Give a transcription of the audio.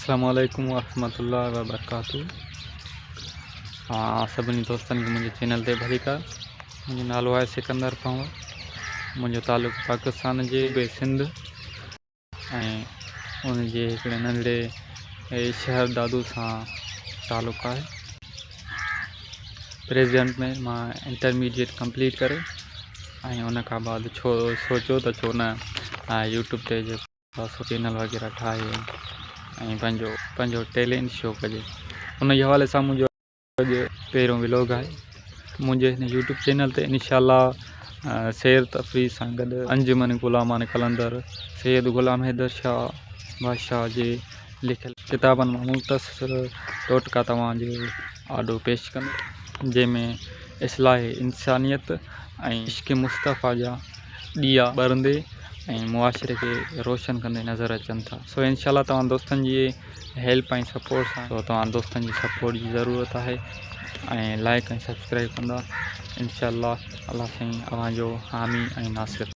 अस्सलामुअलैकुम वरहमतुल्लाहि वबरकातुहू। सभिनी दोस्तन के मुझे चैनल ते भली कर। मुझे नालो है सिकंदर पंवर। मुझे तालुक पाकिस्तान जे सिंध ऐं उन जे हिकिड़े नंढड़े शहर दादू सां तालुक है। प्रेजेंट में मां इंटरमीडिएट कंप्लीट करे ऐं उन खां बाद सोचो त छो न यूट्यूब ते चैनल वग़ैरह ठाहे ऐं पंहिंजो टैलेंट शो कजे। उन हवाले सां मुंहिंजो अॼु पहिरियों व्लॉग आहे। मुंहिंजे हिन यूट्यूब चैनल ते इंशाअल्लाह सैर तफ़रीह सां गॾु अंजुमन ग़ुलामान कलंदर सैयद ग़ुलाम हैदर शाह बादशाह जे लिखियल किताबनि मां मुख़्तसर टोटका तव्हांजे आॾो पेश कंदो, जंहिंमें इस्लाह इंसानियत ऐं इश्क़ मुस्तफ़ा जा ॾिया ॿरंदे ऐं मुआशरे खे रोशन कंदे नज़र अचनि था। सो इंशाअल्लाह तव्हां दोस्तनि जी हेल्प ऐं सपोर्ट सां तव्हां दोस्तनि जी सपोर्ट जी ज़रूरत आहे ऐं लाइक ऐं सब्सक्राइब कंदा इंशाअल्लाह। अल्लाह साईं अव्हांजो हामी ऐं नासिर।